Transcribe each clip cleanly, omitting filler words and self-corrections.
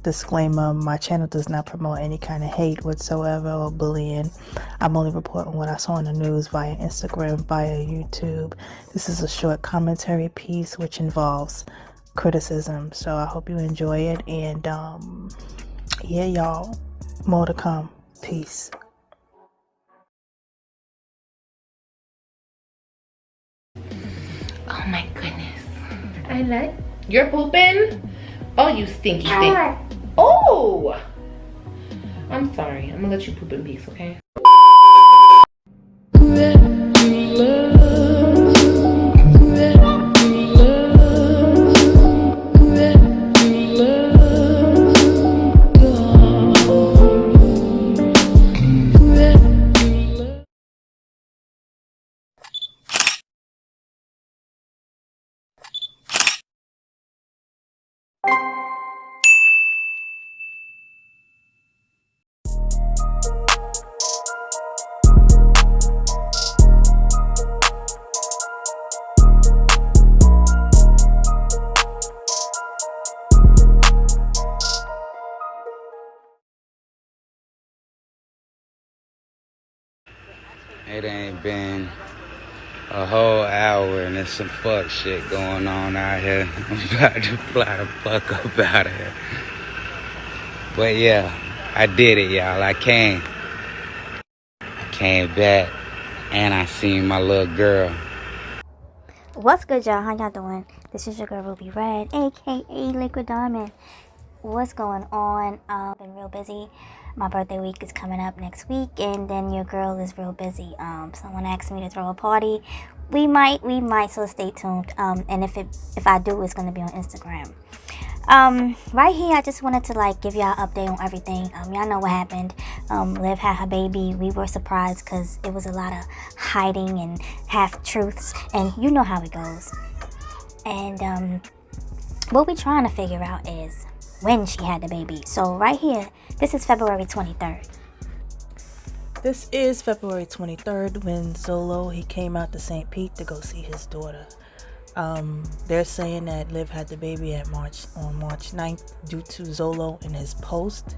Disclaimer, my channel does not promote any kind of hate whatsoever or bullying. I'm only reporting what I saw in the news via Instagram, via YouTube. This is a short commentary piece which involves criticism, so I hope you enjoy it. And yeah, y'all, more to come. Peace. Oh my goodness. I like. You're pooping? Oh, you stinky stink. Oh! I'm sorry. I'm gonna let you poop in peace, okay? It ain't been a whole hour and there's some fuck shit going on out here. I'm about to fly the fuck up out of here. But yeah, I did it, y'all. I came back and I seen my little girl. What's good, y'all? How y'all doing? This is your girl Ruby Red, aka Liquidiamonz. What's going on? I've been real busy. My birthday week is coming up next week, and then your girl is real busy. Someone asked me to throw a party. We might, so stay tuned. And if I do, it's gonna be on Instagram. Right here, I just wanted to give y'all an update on everything. Y'all know what happened. Liv had her baby. We were surprised because it was a lot of hiding and half truths, and you know how it goes. And what we're trying to figure out is when she had the baby. So right here, this is February 23rd. This is February 23rd when Zolo, he came out to St. Pete to go see his daughter. They're saying that Liv had the baby on March 9th due to Zolo in his post.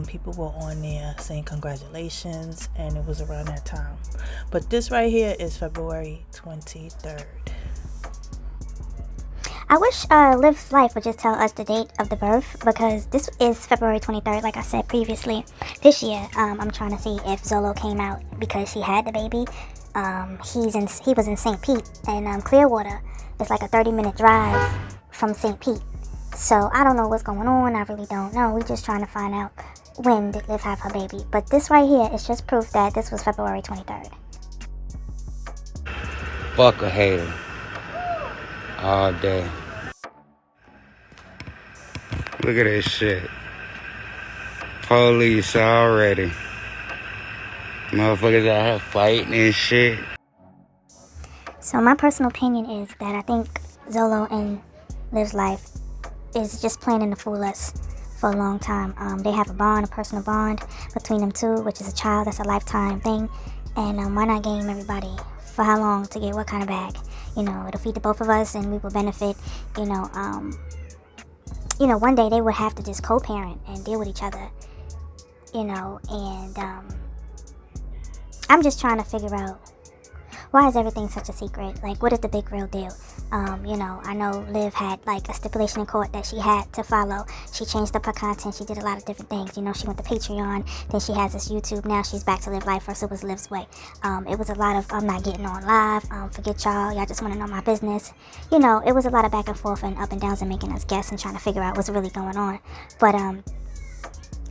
People were on there saying congratulations, and it was around that time. But this right here is February 23rd. I wish Livslife would just tell us the date of the birth, because this is February 23rd, like I said previously. This year, I'm trying to see if Zolo came out because she had the baby. He was in St. Pete, and Clearwater is like a 30-minute drive from St. Pete. So I don't know what's going on. I really don't know. We're just trying to find out when did Liv have her baby. But this right here is just proof that this was February 23rd. Fuck a hater. All day. Look at this shit. Police already. Motherfuckers out here fighting and shit. So my personal opinion is that I think Zolo and Livslife is just planning to fool us for a long time. They have a bond, a personal bond between them two, which is a child. That's a lifetime thing. And why not game everybody for how long to get what kind of bag? It'll feed the both of us, and we will benefit. One day they would have to just co-parent and deal with each other. And I'm just trying to figure out, why is everything such a secret? What is the big real deal? I know Liv had a stipulation in court that she had to follow. She changed up her content. She did a lot of different things. She went to Patreon. Then she has this YouTube. Now she's back to Live Life. First it was Liv's Way. It was a lot of, I'm not getting on live. Forget y'all. Y'all just want to know my business. It was a lot of back and forth and up and downs and making us guess and trying to figure out what's really going on. But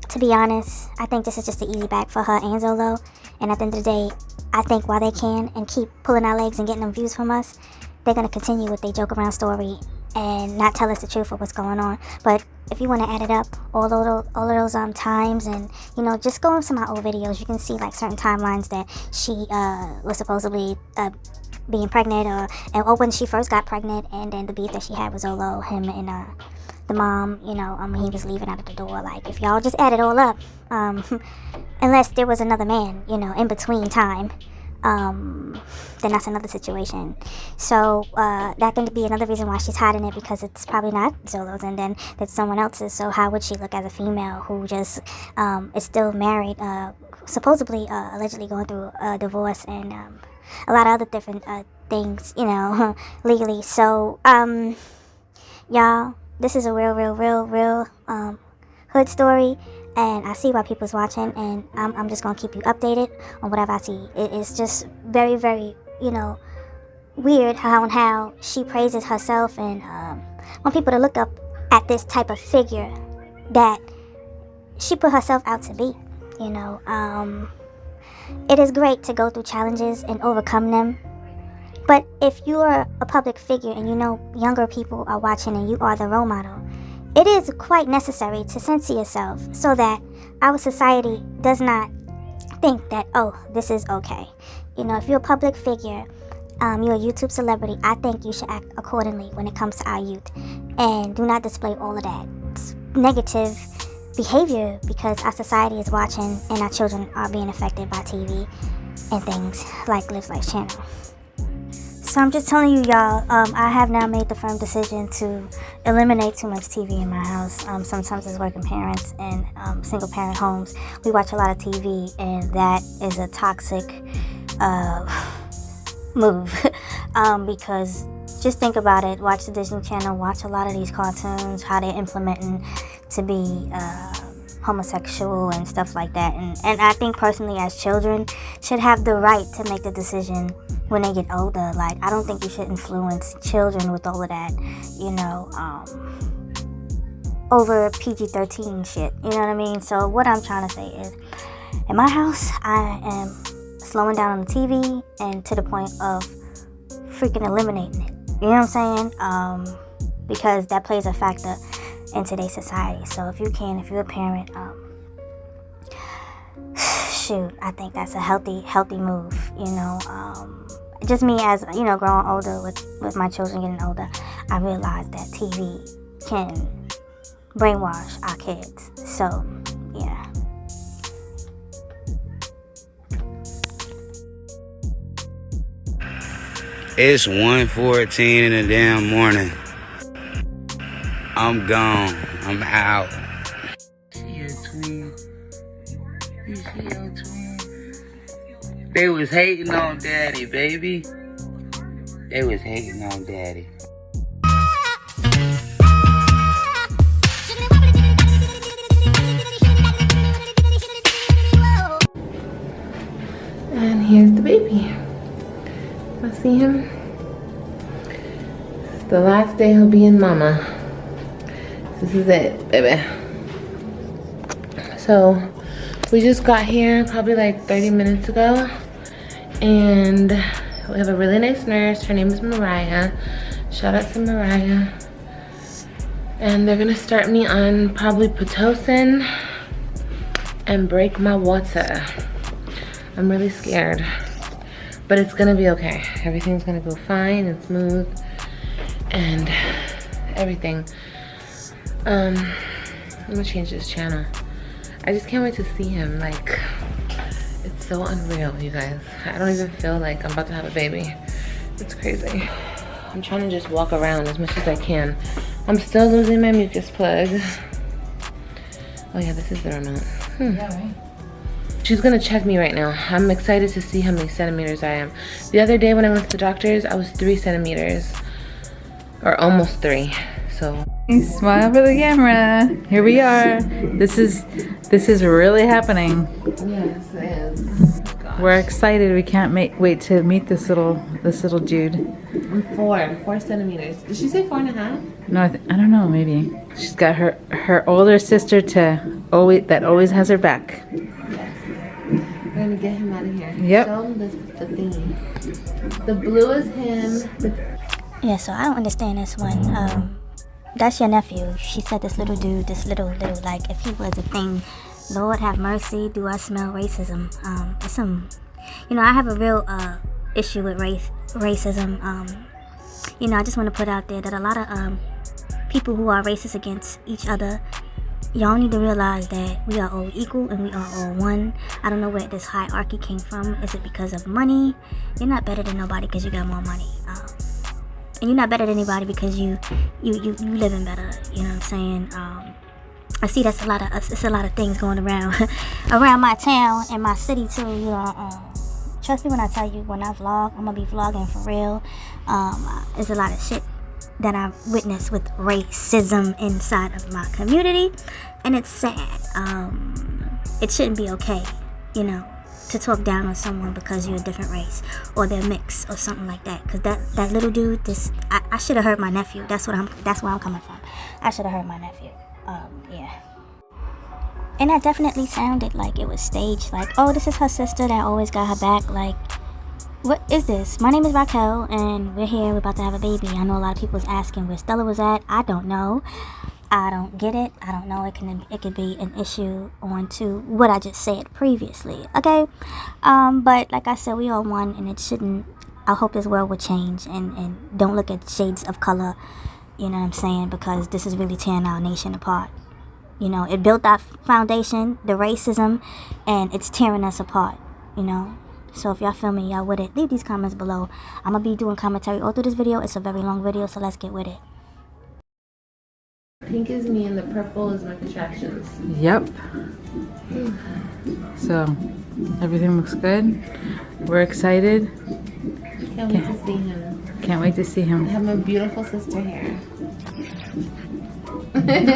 to be honest, I think this is just an easy back for her and Zolo. And at the end of the day, I think while they can and keep pulling our legs and getting them views from us, they're going to continue with their joke around story and not tell us the truth of what's going on. But if you want to add it up, all of those times, and just go on some of my old videos, you can see certain timelines that she was supposedly being pregnant, or when she first got pregnant, and then the beef that she had with Zolo, him and the mom, he was leaving out of the door. If y'all just add it all up, unless there was another man, in between time, then that's another situation. So that can be another reason why she's hiding it, because it's probably not Zolo's, and then it's someone else's. So how would she look as a female who just is still married, supposedly allegedly going through a divorce and a lot of other different things, you know, legally. So y'all, this is a real hood story, and I see why people's watching, and I'm just gonna keep you updated on whatever I see. It's just very, very, you know, weird how she praises herself and want people to look up at this type of figure that she put herself out to be. You know, it is great to go through challenges and overcome them. But if you are a public figure and you know younger people are watching and you are the role model, it is quite necessary to censor yourself so that our society does not think that, oh, this is okay. You know, if you're a public figure, you're a YouTube celebrity, I think you should act accordingly when it comes to our youth. And do not display all of that negative behavior, because our society is watching and our children are being affected by TV and things like Livslife channel. So I'm just telling you, y'all, I have now made the firm decision to eliminate too much TV in my house. Sometimes as working parents and single parent homes, we watch a lot of TV, and that is a toxic move. Because just think about it, watch the Disney Channel, watch a lot of these cartoons, how they're implementing to be homosexual and stuff like that. And I think personally, as children should have the right to make the decision when they get older. Like, I don't think you should influence children with all of that, you know, over PG-13 shit, you know what I mean? So what I'm trying to say is, in my house, I am slowing down on the TV, and to the point of freaking eliminating it, you know what I'm saying? Because that plays a factor in today's society. So if you're a parent, shoot, I think that's a healthy move, you know. Just me, as you know, growing older with my children getting older, I realized that TV can brainwash our kids. So yeah. It's 1:14 in the damn morning. I'm gone. I'm out. She a twin. Is she a twin? They was hating on daddy, baby. They was hating on daddy. And here's the baby. I see him. It's the last day he'll be in mama. This is it, baby. So we just got here probably like 30 minutes ago, and we have a really nice nurse. Her name is Mariah. Shout out to Mariah. And they're gonna start me on probably Pitocin and break my water. I'm really scared, but it's gonna be okay. Everything's gonna go fine and smooth and everything. I'm gonna change this channel. I just can't wait to see him. Like, it's so unreal, you guys. I don't even feel like I'm about to have a baby. It's crazy. I'm trying to just walk around as much as I can. I'm still losing my mucus plug. Oh yeah, this is the remote. Yeah, right. She's gonna check me right now. I'm excited to see how many centimeters I am. The other day when I went to the doctor's, I was 3 centimeters. Or almost 3, so. Smile for the camera. Here we are. This is really happening. Yes, it is. Oh, we're excited. We can't wait to meet this little Jude. I'm 4 centimeters. Did she say 4.5? No, I don't know. Maybe she's got her older sister that always has her back. Yes. We're gonna get him out of here. Yep. Show him the thing. The blue is him. Yeah, so I don't understand this one. That's your nephew. She said this little dude, this little, like, if he was a thing, Lord have mercy, do I smell racism? It's some, you know, I have a real issue with racism. You know, I just want to put out there that a lot of people who are racist against each other y'all need to realize that we are all equal and we are all one. I don't know where this hierarchy came from. Is it because of money? You're not better than nobody because you got more money. And you're not better than anybody because you living better. You know what I'm saying? I see it's a lot of things going around around my town and my city too. You know, trust me when I tell you, when I vlog, I'm gonna be vlogging for real. There's a lot of shit that I've witnessed with racism inside of my community, and it's sad. It shouldn't be okay, you know, to talk down on someone because you're a different race or they're mixed or something like that. Cause that little dude, I should have heard my nephew. That's where I'm coming from. I should have heard my nephew. Yeah. And that definitely sounded like it was staged. Like, oh, this is her sister that always got her back. Like, what is this? My name is Raquel, and we're here. We're about to have a baby. I know a lot of people was asking where Stella was at. I don't know. I don't get it. I don't know. It could be an issue on to what I just said previously. Okay. But like I said, we all one, and it shouldn't. I hope this world will change and don't look at shades of color. You know what I'm saying? Because this is really tearing our nation apart. You know, it built our foundation, the racism, and it's tearing us apart. You know. So if y'all feel me, y'all with it, leave these comments below. I'm gonna be doing commentary all through this video. It's a very long video, so let's get with it. Pink is me and the purple is my contractions. Yep. So, everything looks good. We're excited. Can't wait to see him. Can't wait to see him. I have my beautiful sister here. And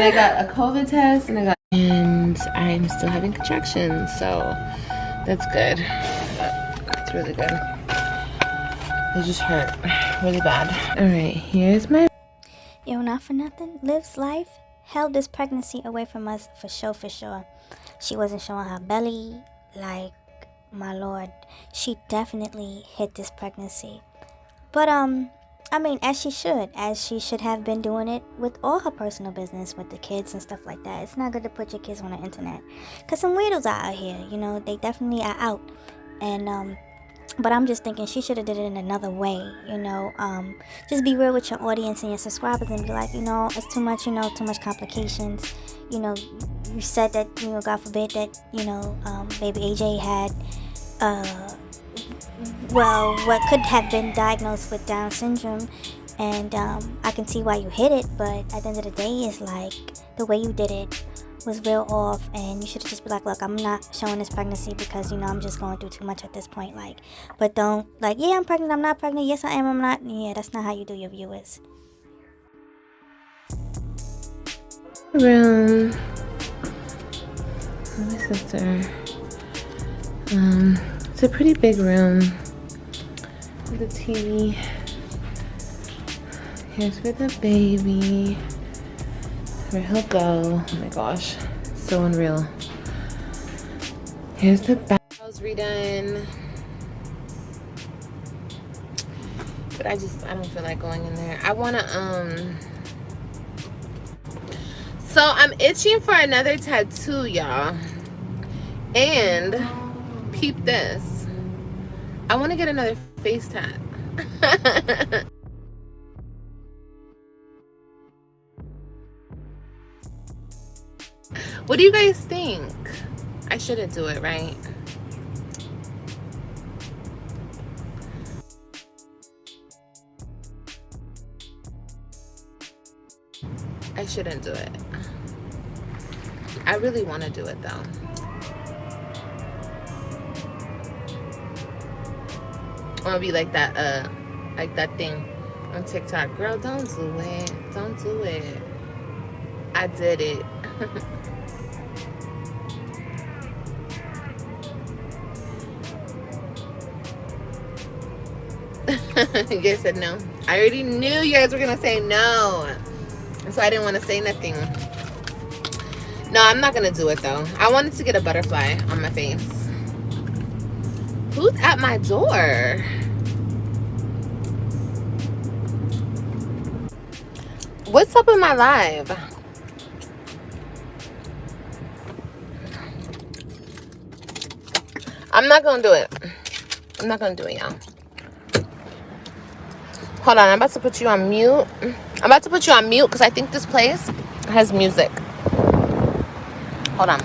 I got a COVID test and I'm still having contractions, so that's good. It's really good. They just hurt really bad. Alright, here's my... Yo, not for nothing, Livslife held this pregnancy away from us for sure. She wasn't showing her belly, like, my lord. She definitely hid this pregnancy. But, I mean, as she should have been doing it with all her personal business with the kids and stuff like that. It's not good to put your kids on the internet, because some weirdos are out here, you know, they definitely are out. And, but I'm just thinking she should have did it in another way, you know. Just be real with your audience and your subscribers and be like, you know, it's too much, you know, too much complications. You know, you said that, you know, God forbid that, you know, baby AJ had, well, what could have been diagnosed with Down syndrome, and I can see why you hid it, but at the end of the day, it's like the way you did it was real off, and you should just be like, look, I'm not showing this pregnancy because, you know, I'm just going through too much at this point. Like, but don't, like, yeah, I'm pregnant, I'm not pregnant, yes I am, I'm not. Yeah, that's not how you do your viewers. Room. My sister. It's a pretty big room. The TV. Here's where the baby. Where he'll go. Oh my gosh, it's so unreal. Here's the bathhouse redone. But I don't feel like going in there. I wanna so I'm itching for another tattoo, y'all. And peep this. I wanna get another face tat. What do you guys think? I shouldn't do it, right? I shouldn't do it. I really want to do it though. I want to be like that thing on TikTok. Girl, don't do it. Don't do it. I did it. You guys said no. I already knew you guys were gonna say no, so I didn't want to say nothing. No, I'm not gonna do it though. I wanted to get a butterfly on my face. Who's at my door? What's up in my live? I'm not gonna do it. I'm not gonna do it, y'all. Hold on, I'm about to put you on mute. I'm about to put you on mute because I think this place has music. Hold on.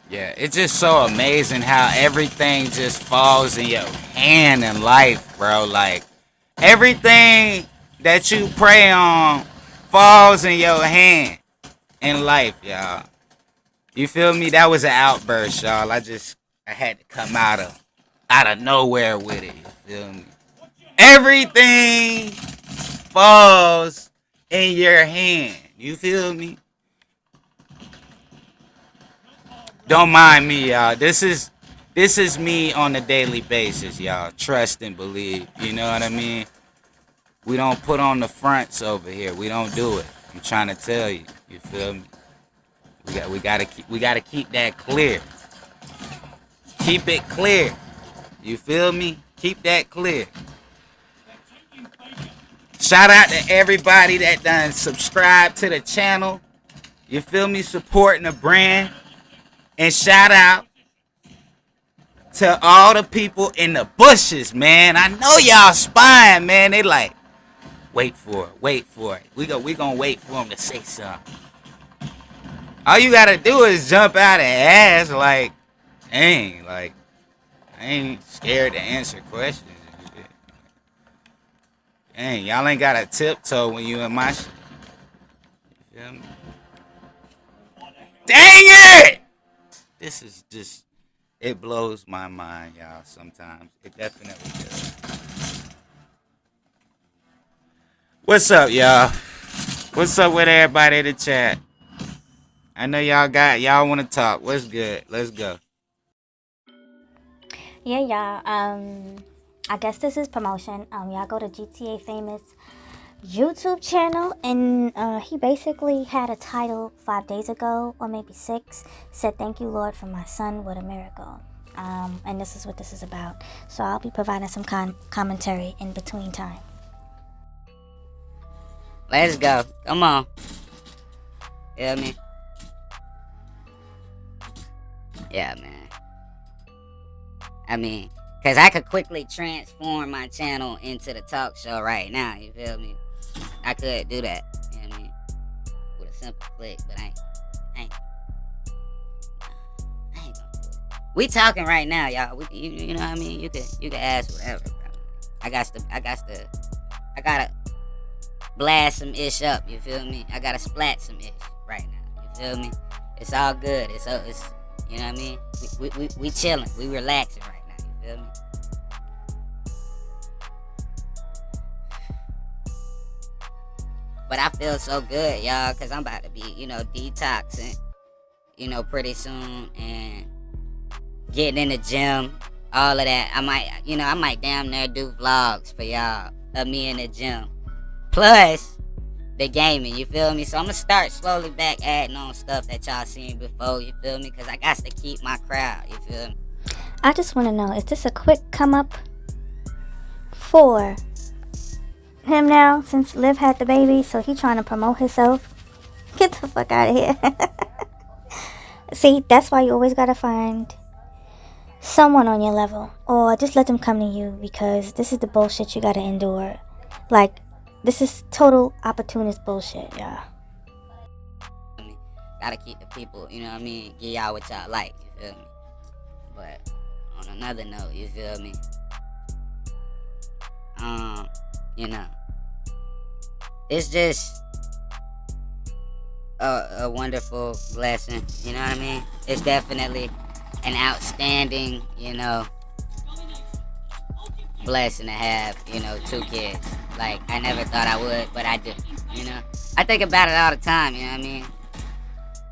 Yeah, it's just so amazing how everything just falls in your hand in life, bro. Like, everything that you pray on falls in your hand in life, y'all. You feel me? That was an outburst, y'all. I had to come out of nowhere with it. You feel me? Everything falls in your hand. You feel me? Don't mind me, y'all. This is me on a daily basis, y'all. Trust and believe. You know what I mean? We don't put on the fronts over here. We don't do it. I'm trying to tell you. You feel me? We gotta keep that clear. Keep it clear. You feel me? Keep that clear. Shout out to everybody that done subscribe to the channel. You feel me? Supporting the brand. And shout out to all the people in the bushes, man. I know y'all spying, man. They like, wait for it. We gonna wait for them to say something. All you gotta do is jump out and ask, like, dang, like, I ain't scared to answer questions. Dang, y'all ain't gotta tiptoe when you in my shit. You feel me? Dang it! This is just, it blows my mind, y'all, sometimes. It definitely does. What's up, y'all? What's up with everybody in the chat? I know y'all want to talk. What's good? Let's go. Yeah, y'all. I guess this is promotion. Y'all go to GTA Famous YouTube channel, and he basically had a title 5 days ago, or maybe 6, said, "Thank you, Lord, for my son. What a miracle." And this is what this is about. So I'll be providing some commentary in between time. Let's go. Come on. Feel me? Yeah, man. I mean, because I could quickly transform my channel into the talk show right now. You feel me? I could do that. You know what I mean? With a simple click, but I ain't gonna do it. We talking right now, y'all. You know what I mean? You can ask whatever, bro. I gotta blast some ish up. You feel me? I gotta splat some ish right now. You feel me? It's all good. It's you know what I mean? We chilling. We relaxing right now. You feel me? But I feel so good, y'all, because I'm about to be, detoxing, pretty soon, and getting in the gym, all of that. I might damn near do vlogs for y'all of me in the gym. Plus, the gaming, you feel me? So I'm going to start slowly back adding on stuff that y'all seen before, you feel me? Because I got to keep my crowd, you feel me? I just want to know, is this a quick come up for him now, since Liv had the baby, so he trying to promote himself? Get the fuck out of here. See, that's why you always gotta find someone on your level, or just let them come to you, because this is the bullshit you gotta endure. Like, this is total opportunist bullshit, y'all. Gotta keep the people, you know what I mean? Give y'all what y'all like, you feel me? But on another note, you feel me? It's just a wonderful blessing, you know what I mean? It's definitely an outstanding, blessing to have, 2 kids. Like, I never thought I would, but I do, I think about it all the time, you know what I mean?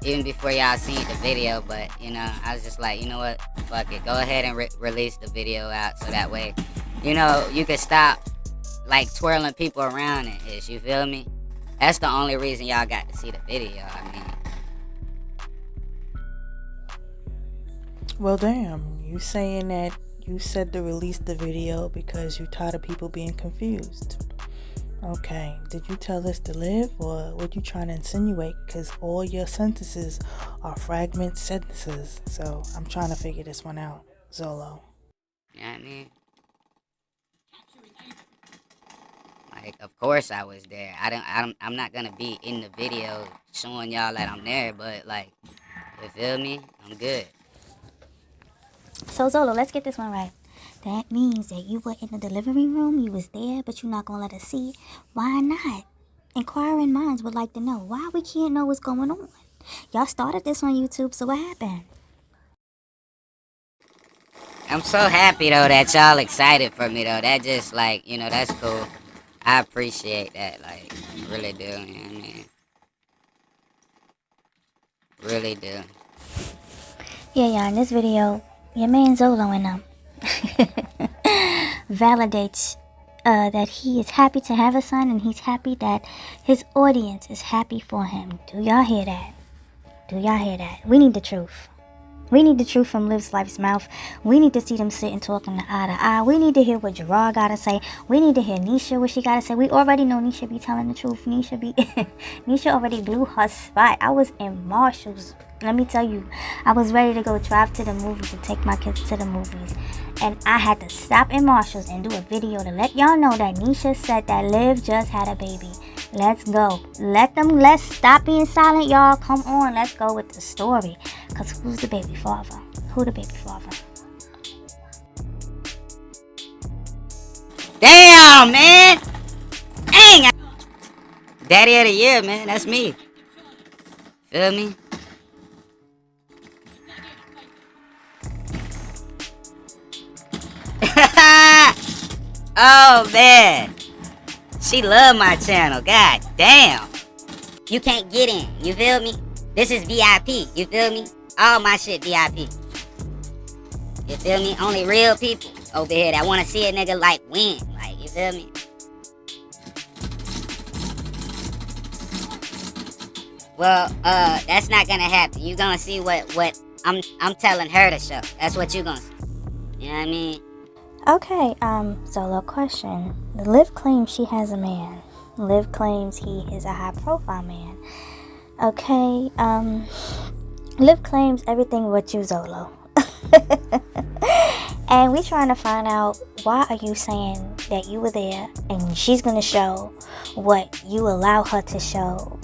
Even before y'all seen the video, but, I was just like, you know what? Fuck it. Go ahead and release the video out so that way, you can stop, like, twirling people around and ish, you feel me? That's the only reason y'all got to see the video, I mean. Well, damn, you saying that you said to release the video because you tired of people being confused. Okay, did you tell this to Liv, or what you trying to insinuate? Because all your sentences are fragment sentences, so I'm trying to figure this one out, Zolo. You know what I mean? Like, of course I was there. I'm not gonna be in the video showing y'all that I'm there, but like, you feel me? I'm good. So Zolo, let's get this one right. That means that you were in the delivery room, you was there, but you're not gonna let us see. Why not? Inquiring minds would like to know why we can't know what's going on. Y'all started this on YouTube, so what happened? I'm so happy though that y'all excited for me though. That just like, you know, that's cool. I appreciate that, like, really do, you know what I mean? Really do. Yeah, in this video, your man Zolo and validates that he is happy to have a son, and he's happy that his audience is happy for him. Do y'all hear that? Do y'all hear that? We need the truth. We need the truth from Livslife's mouth. We need to see them sitting talking eye to eye. We need to hear what JERROD gotta say. We need to hear Nisha what she gotta say. We already know Nisha be telling the truth. Nisha already blew her spot. I was in Marshall's. Let me tell you, I was ready to go drive to the movies and take my kids to the movies. And I had to stop in Marshall's and do a video to let y'all know that Nisha said that Liv just had a baby. Let's go. Let's stop being silent, y'all. Come on, let's go with the story. Because who's the baby father? Who the baby father? Damn, man! Dang! Daddy of the year, man. That's me. Feel me? Oh, man. She love my channel. God damn. You can't get in. You feel me? This is VIP. You feel me? All my shit VIP. You feel me? Only real people over here that want to see a nigga like win. Like, you feel me? Well, that's not gonna happen. You gonna see what I'm telling her to show. That's what you gonna see. You know what I mean? Okay, Zolo, question. Liv claims she has a man. Liv claims he is a high-profile man. Okay, Liv claims everything but you, Zolo. And we trying to find out, why are you saying that you were there and she's gonna show what you allow her to show?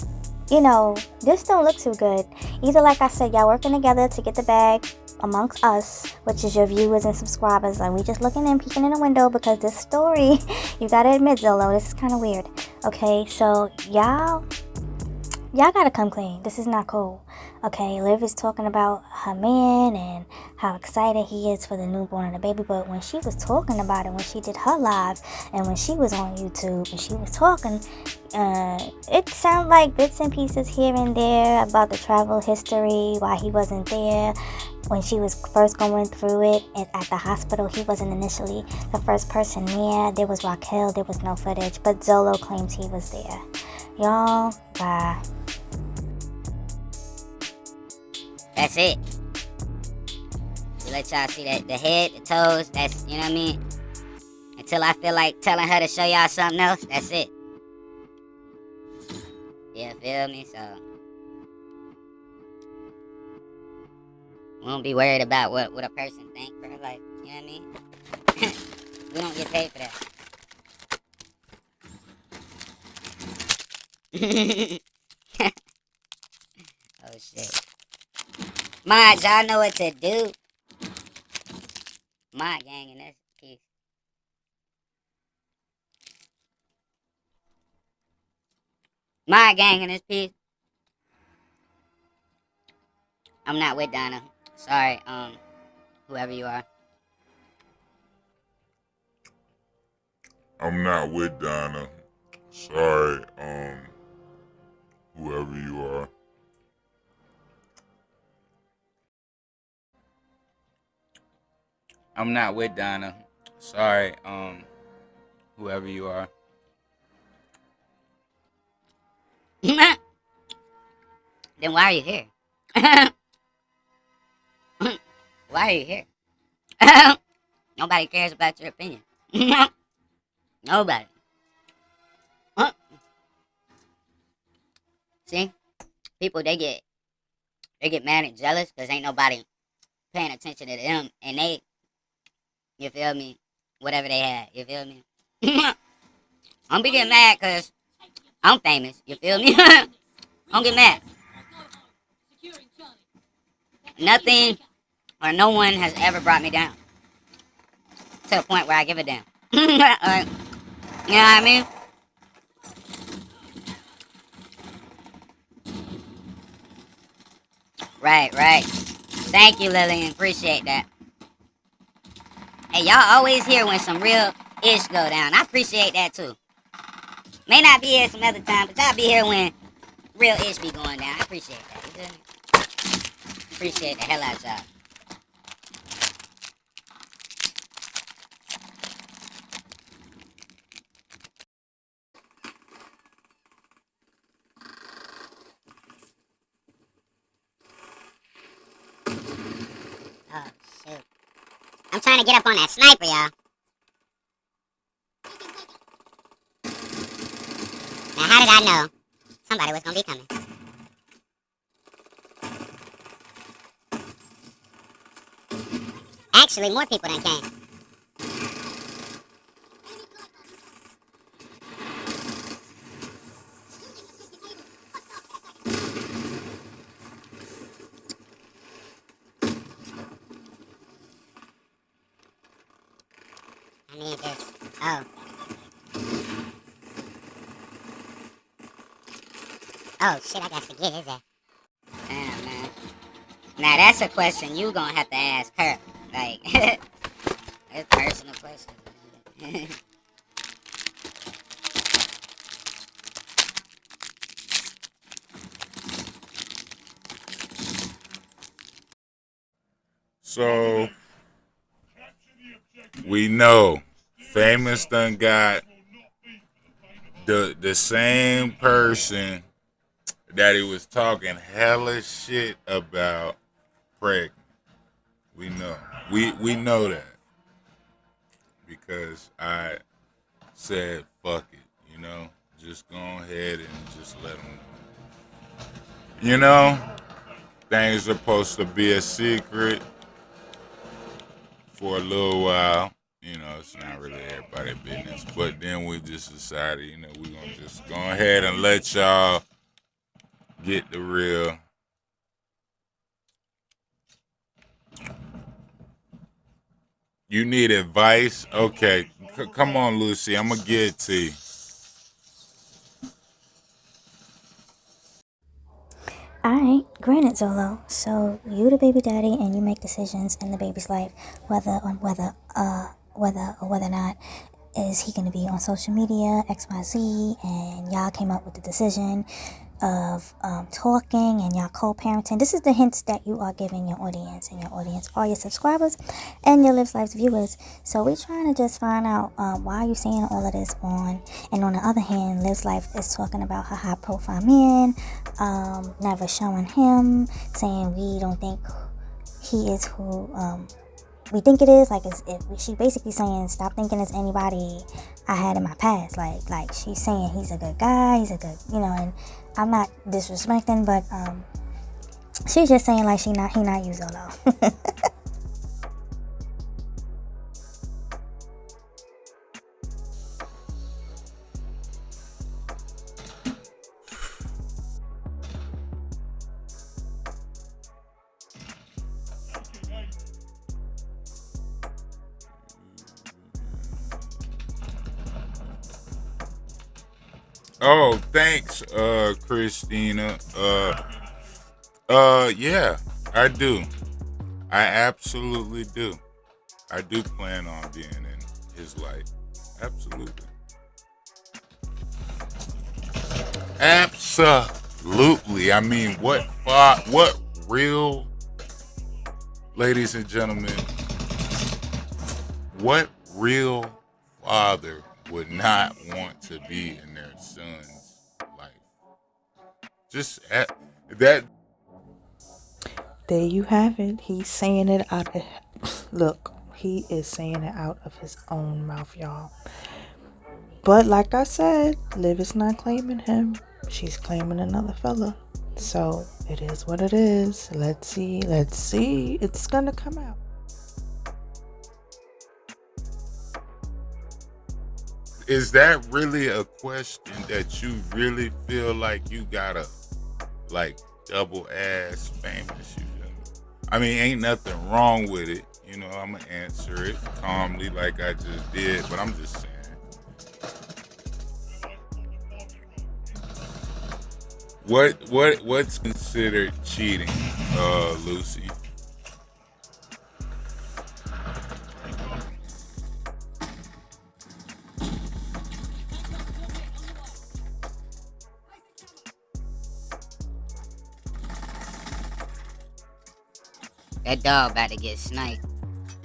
You know, this don't look too good. Either, like I said, y'all working together to get the bag amongst us, which is your viewers and subscribers, and we just looking in, peeking in the window, because this story, you gotta admit, Zolo, this is kind of weird. Okay, so y'all gotta come clean. This is not cool. Okay, Liv is talking about her man and how excited he is for the newborn and the baby, but when she was talking about it, when she did her live and when she was on YouTube and she was talking, it sounded like bits and pieces here and there about the travel history, why he wasn't there when she was first going through it at the hospital. He wasn't initially the first person there. There was Raquel, there was no footage, but Zolo claims he was there. Y'all, bye. That's it. We let y'all see that the head, the toes, that's, you know what I mean? Until I feel like telling her to show y'all something else, that's it. Yeah, feel me? So we won't be worried about what a person think, bro. Like, you know what I mean? We don't get paid for that. Oh shit. Mod, y'all know what to do. Mod gang in this piece. Mod gang in this piece. I'm not with Donna. Sorry, whoever you are. I'm not with Donna. Sorry, whoever you are. I'm not with Donna. Sorry, whoever you are. Then why are you here? Why are you here? Nobody cares about your opinion. Nobody. See? People, they get mad and jealous because ain't nobody paying attention to them, and they, you feel me, whatever they had, you feel me? Don't be getting mad because I'm famous. You feel me? Don't get mad. Nothing or no one has ever brought me down to the point where I give a damn. Like, you know what I mean? Right, right. Thank you, Lillian. Appreciate that. Hey, y'all always here when some real ish go down. I appreciate that too. May not be here some other time, but y'all be here when real ish be going down. I appreciate that. You feel me? Appreciate the hell out of y'all. Oh, shoot. I'm trying to get up on that sniper, y'all. Now, how did I know somebody was gonna be coming? Actually, more people than came. I need this. Oh. Oh, shit, I got to get his ass. Damn, man. Now, that's a question you gonna have to ask her. Like, it's a personal question. So, we know Famous done got the same person that he was talking hella shit about pregnant. We know. We know that. Because I said, fuck it, you know? Just go ahead and just let them know. You know? Things are supposed to be a secret for a little while. You know, it's not really everybody's business. But then we just decided, you know, we're going to just go ahead and let y'all get the real. You need advice? Okay. Come on, Lucy. I'm going to give it to you. Alright, granted, Zolo. So you the baby daddy and you make decisions in the baby's life, whether or not is he gonna be on social media, XYZ, and y'all came up with the decision of talking and y'all co-parenting. This is the hints that you are giving your audience, and your audience are your subscribers and your Livslife's viewers. So we're trying to just find out why you saying all of this on. And on the other hand, Livslife is talking about her high profile man, never showing him, saying we don't think he is who we think it is. Like, she basically saying, stop thinking it's anybody I had in my past. Like she's saying he's a good guy, he's a good, you know, and I'm not disrespecting, but she's just saying like he not you, Zolo. Oh, thanks, Christina. Yeah, I do. I absolutely do. I do plan on being in his life. Absolutely. Absolutely. I mean, what real, ladies and gentlemen, what real father would not want to be in their son's life? Just at that. There you have it. He's saying it out of... Look, he is saying it out of his own mouth, y'all. But like I said, Liv is not claiming him. She's claiming another fella. So it is what it is. Let's see. It's gonna come out. is that really a question that you really feel like you gotta like double ass famous? You feel me? I mean, ain't nothing wrong with it. You know, I'm gonna answer it calmly like I just did, but I'm just saying. What's considered cheating, Lucy? That dog about to get sniped,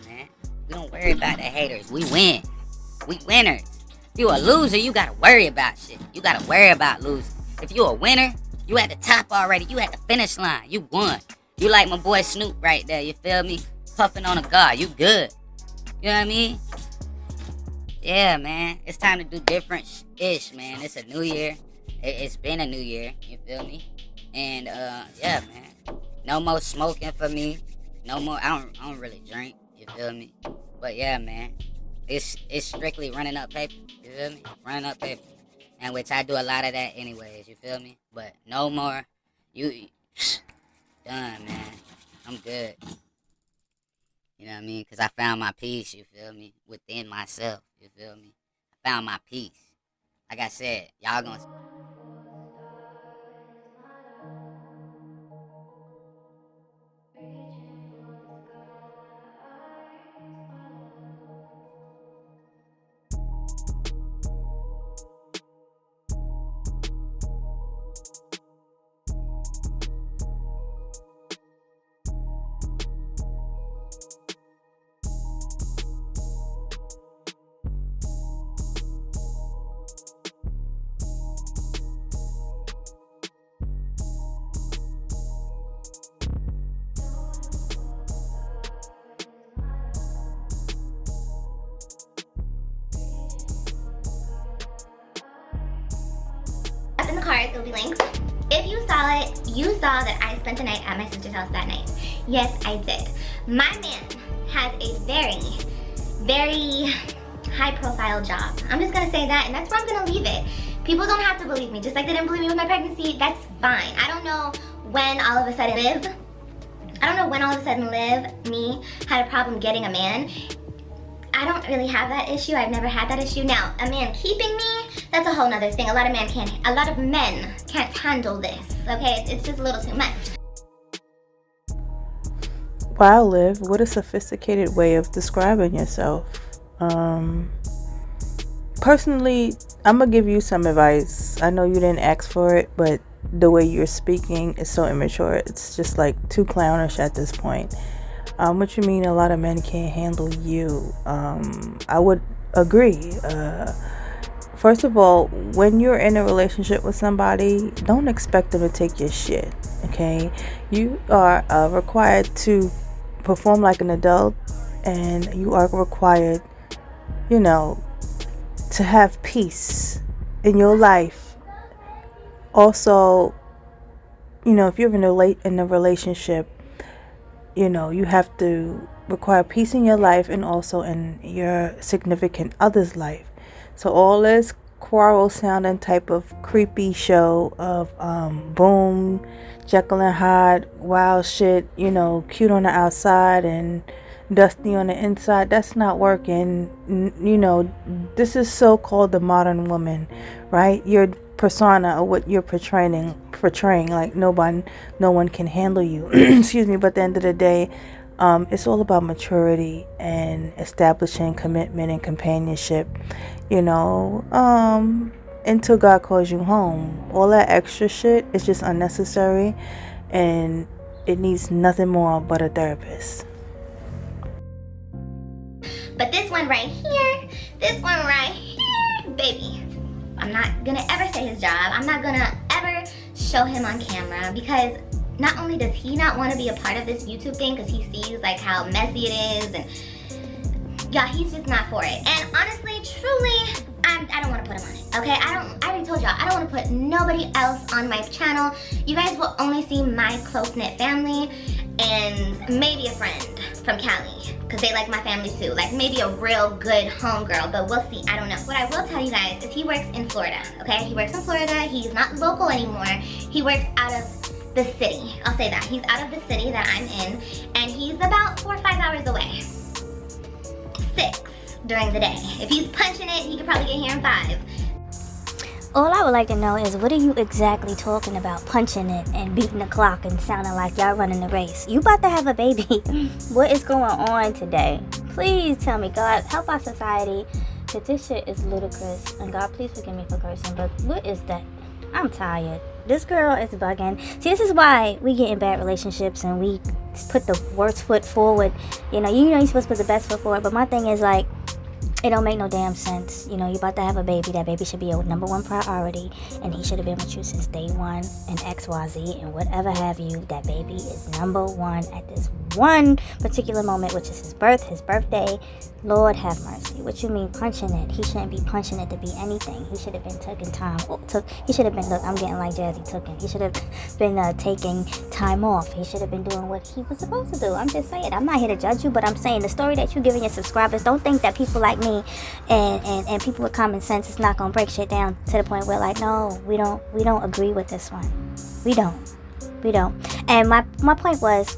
man. We don't worry about the haters. We win. We winners. If you a loser, you gotta worry about shit. You gotta worry about losing. If you a winner, you at the top already. You at the finish line. You won. You like my boy Snoop right there. You feel me? Puffing on a guard. You good. You know what I mean? Yeah, man. It's time to do different ish, man. It's a new year. It's been a new year. You feel me? And yeah, man. No more smoking for me. No more. I don't really drink. You feel me? But yeah, man. It's strictly running up paper. You feel me? Running up paper. And which I do a lot of that anyways. You feel me? But no more. You done, man. I'm good. You know what I mean? Because I found my peace. You feel me? Within myself. You feel me? I found my peace. Like I said, y'all gonna. Up in the cards, it'll be linked. If you saw it, you saw that I spent the night at my sister's house that night. Yes, I did. My man has a very, very high-profile job. I'm just gonna say that, and that's where I'm gonna leave it. People don't have to believe me. Just like they didn't believe me with my pregnancy, that's fine. I don't know when all of a sudden me, had a problem getting a man. I don't really have that issue. I've never had that issue. Now, a man keeping me, that's a whole nother thing. A lot of men can't handle this, okay? It's just a little too much. Wow, Liv, what a sophisticated way of describing yourself. Personally, I'm gonna give you some advice. I know you didn't ask for it, but the way you're speaking is so immature. It's just like too clownish at this point. What you mean a lot of men can't handle you? I would agree. First of all, when you're in a relationship with somebody, don't expect them to take your shit, okay? You are required to perform like an adult, and you are required, you know, to have peace in your life. Also, you know, if you're in a relationship, you know, you have to require peace in your life and also in your significant other's life. So all this quarrel sounding type of creepy show of boom, Jekyll and Hyde, wild shit, you know, cute on the outside and dusty on the inside, that's not working. You know, this is so-called the modern woman, right? Your persona, or what you're portraying, like no one can handle you. Excuse me. But at the end of the day, it's all about maturity and establishing commitment and companionship, you know, until God calls you home. All that extra shit is just unnecessary, and it needs nothing more but a therapist. But this one right here, baby, I'm not gonna ever say his job. I'm not gonna ever show him on camera, because not only does he not want to be a part of this YouTube thing because he sees like how messy it is, and yeah, he's just not for it. And honestly, truly, I don't want to put him on it, okay? I already told y'all, I don't want to put nobody else on my channel. You guys will only see my close-knit family. and maybe a friend from Cali, because they like my family too. Like maybe a real good homegirl, but we'll see. I don't know. What I will tell you guys is he works in Florida, okay? He works in Florida. He's not local anymore. He works out of the city. I'll say that. He's out of the city that I'm in, and he's about 4 or 5 hours away. 6 during the day. If he's punching it, he could probably get here in 5. All I would like to know is, what are you exactly talking about, punching it and beating the clock and sounding like y'all running the race? You about to have a baby. What is going on today? Please tell me, God, help our society, because this shit is ludicrous. And God, please forgive me for cursing, but what is that? I'm tired. This girl is bugging. See, this is why we get in bad relationships and we put the worst foot forward. You know you're supposed to put the best foot forward, but my thing is like, it don't make no damn sense. You know, you about to have a baby. That baby should be your #1 priority, and he should have been with you since day one, and XYZ, and whatever have you. That baby is #1 at this one particular moment, which is his birthday. Lord have mercy. What you mean punching it? He shouldn't be punching it to be anything. He should have been taking time. He should have been, look, I'm getting like Jazzy took it. He should have been taking time off. He should have been doing what he was supposed to do. I'm just saying. I'm not here to judge you, but I'm saying the story that you're giving your subscribers, don't think that people like me and people with common sense is not gonna break shit down to the point where like, no, we don't agree with this one. We don't. And my point was,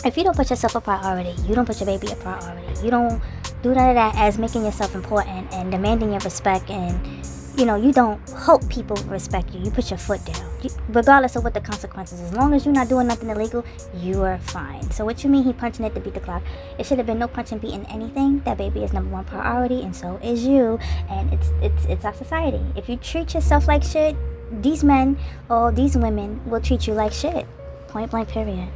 if you don't put yourself a priority, you don't put your baby a priority, you don't do none of that as making yourself important and demanding your respect, and you don't hope people respect you. You put your foot down, regardless of what the consequences. As long as you're not doing nothing illegal, you are fine. So what you mean he punching it to beat the clock? It should have been no punching, beating anything. That baby is #1 priority, and so is you. And it's our society. If you treat yourself like shit, these men or these women will treat you like shit. Point blank, period.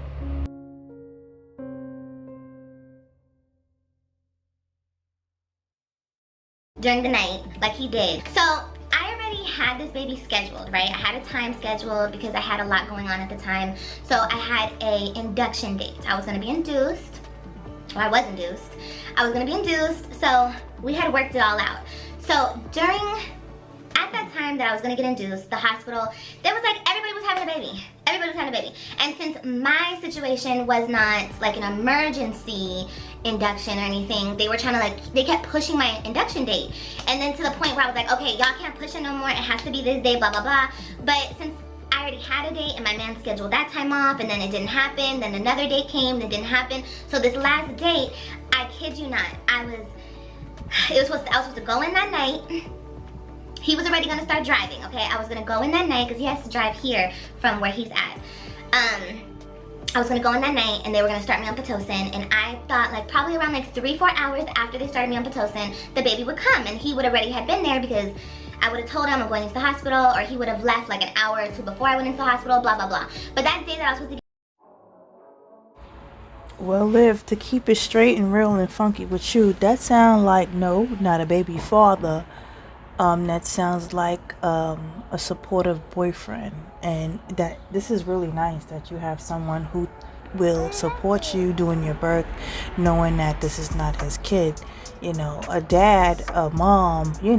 During the night, like he did. So I already had this baby scheduled, right? I had a time scheduled because I had a lot going on at the time. So I had a induction date. I was gonna be induced. Well, I was induced. I was gonna be induced, so we had worked it all out. So at that time that I was gonna get induced, the hospital, there was like, everybody was having a baby. Everybody was having a baby. And since my situation was not like an emergency induction or anything, they were trying to they kept pushing my induction date. And then to the point where I was like, okay, y'all can't push it no more. It has to be this day, blah, blah, blah. But since I already had a date and my man scheduled that time off, and then it didn't happen, then another date came, that didn't happen. So this last date, I kid you not, I was supposed to go in that night. He was already gonna start driving, okay? I was gonna go in that night because he has to drive here from where he's at. I was gonna go in that night and they were gonna start me on Pitocin, and I thought like probably around like 3 or 4 hours after they started me on Pitocin, the baby would come, and he would already have been there because I would have told him I'm going into the hospital, or he would have left like an hour or 2 before I went into the hospital, blah, blah, blah. But that day that I was supposed to Well, Liv, to keep it straight and real and funky with you, that sounds like, no, not a baby father. That sounds like a supportive boyfriend, and that this is really nice that you have someone who will support you during your birth, knowing that this is not his kid. A dad, a mom, we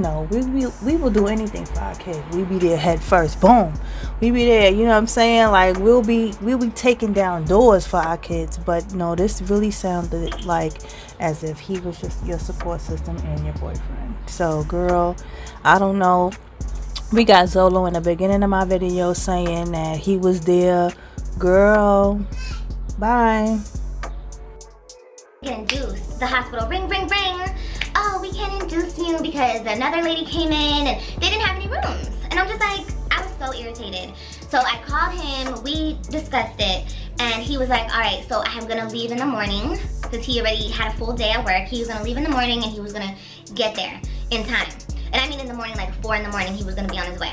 will do anything for our kid. We be there head first, boom, we be there. You know what I'm saying? Like we'll be taking down doors for our kids. But no, this really sounded like as if he was just your support system and your boyfriend. So girl, I don't know. We got Zolo in the beginning of my video saying that he was there. Girl, bye. get induced. The hospital, ring, ring, ring. Oh, we can't induce you because another lady came in and they didn't have any rooms. And I'm just like, I was so irritated. So I called him, we discussed it, and he was like, all right, so I'm gonna leave in the morning, because he already had a full day at work. He was gonna leave in the morning and he was gonna get there in time. And I mean in the morning, like 4 in the morning, he was gonna be on his way.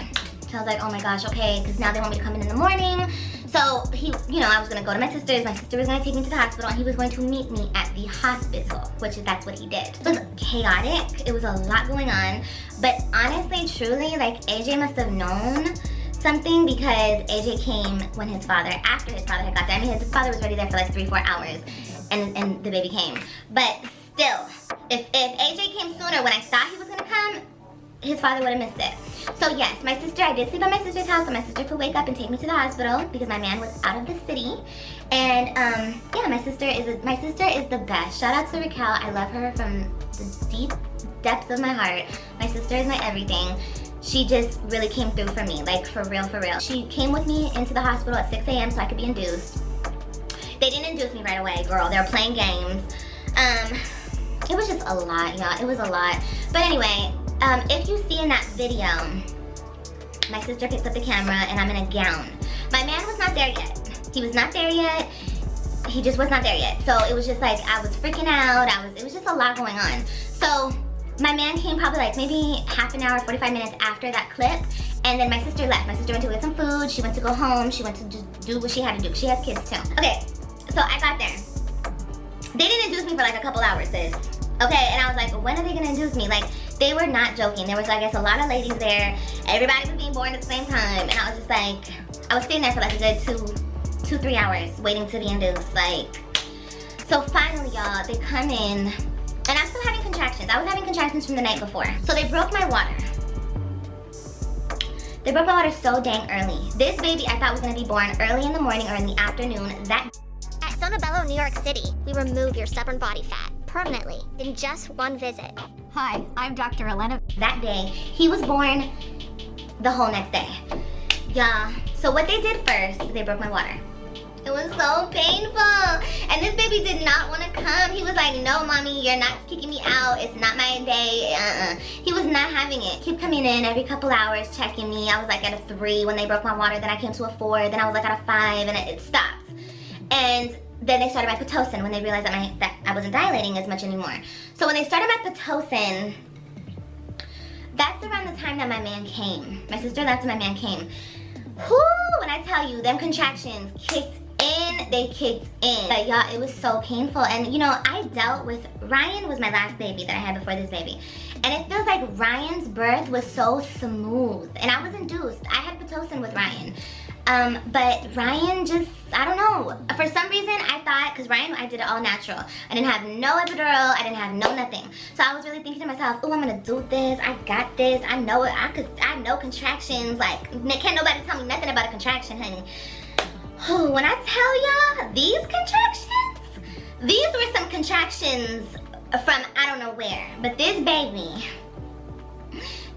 So I was like, oh my gosh, okay, because now they want me to come in the morning. So he, I was gonna go to my sister's. My sister was gonna take me to the hospital, and he was going to meet me at the hospital, that's what he did. It was chaotic. It was a lot going on. But honestly, truly, like AJ must have known something, because AJ came when after his father had got there. I mean, his father was already there for like 3-4 hours, and the baby came. But still, if AJ came sooner when I thought he was gonna come, his father would have missed it. So yes, my sister, I did sleep at my sister's house, and my sister could wake up and take me to the hospital because my man was out of the city. And yeah, my sister is the best. Shout out to Raquel. I love her from the deep depths of my heart. My sister is my everything. She just really came through for me, like for real, for real. She came with me into the hospital at 6 a.m. so I could be induced. They didn't induce me right away, girl. They were playing games. It was just a lot, y'all. It was a lot. But anyway, if you see in that video, my sister picks up the camera and I'm in a gown. My man was not there yet. He was not there yet. He just was not there yet. So it was just like, I was freaking out. It was just a lot going on. So my man came probably like maybe half an hour, 45 minutes after that clip. And then my sister left. My sister went to get some food. She went to go home. She went to just do what she had to do. She has kids too. Okay, so I got there. They didn't induce me for like a couple hours, sis. Okay, and I was like, when are they gonna induce me? Like, they were not joking. There was, I guess, a lot of ladies there. Everybody was being born at the same time. And I was just like, I was sitting there for like a good 2-3 hours waiting to be induced. Like, so finally, y'all, they come in, and I'm still having contractions. I was having contractions from the night before. So they broke my water. They broke my water so dang early. This baby I thought was gonna be born early in the morning or in the afternoon. At Sonobello, New York City, we remove your stubborn body fat permanently in just one visit. Hi, I'm Dr. Elena. That day, he was born the whole next day. Yeah, so what they did first, they broke my water. It was so painful. And this baby did not want to come. He was like, no, mommy, you're not kicking me out. It's not my day. He was not having it. Keep coming in every couple hours, checking me. I was like at a 3 when they broke my water. Then I came to a 4. Then I was like at a 5, and it stopped. And then they started my Pitocin when they realized that I wasn't dilating as much anymore. So when they started my Pitocin, that's around the time that my man came. My sister left and my man came. Whoo, when I tell you, them contractions kicked in, they kicked in. But y'all, it was so painful. And you know, I dealt with, Ryan was my last baby that I had before this baby. And it feels like Ryan's birth was so smooth. And I was induced. I had Pitocin with Ryan. But Ryan just, I don't know. For some reason, I thought, because Ryan, I did it all natural. I didn't have no epidural. I didn't have no nothing. So I was really thinking to myself, oh, I'm going to do this. I got this. I know it. I know contractions. Like, can't nobody tell me nothing about a contraction, honey. Oh, when I tell y'all, these contractions, these were some contractions from I don't know where. But this baby,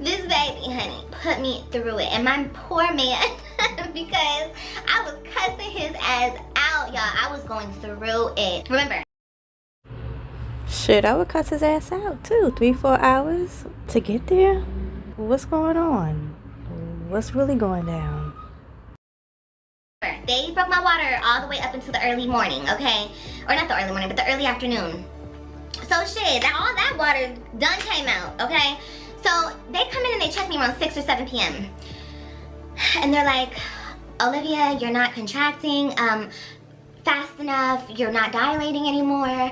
honey, put me through it. And my poor man, because I was cussing his ass out, y'all. I was going through it. Remember. Shit, I would cuss his ass out too. 3-4 hours to get there? What's going on? What's really going down? They broke my water all the way up until the early morning, okay? Or not the early morning, but the early afternoon. So shit, all that water done came out, okay? So they come in and they check me around 6 or 7 p.m. And they're like, Olivia, you're not contracting fast enough. You're not dilating anymore.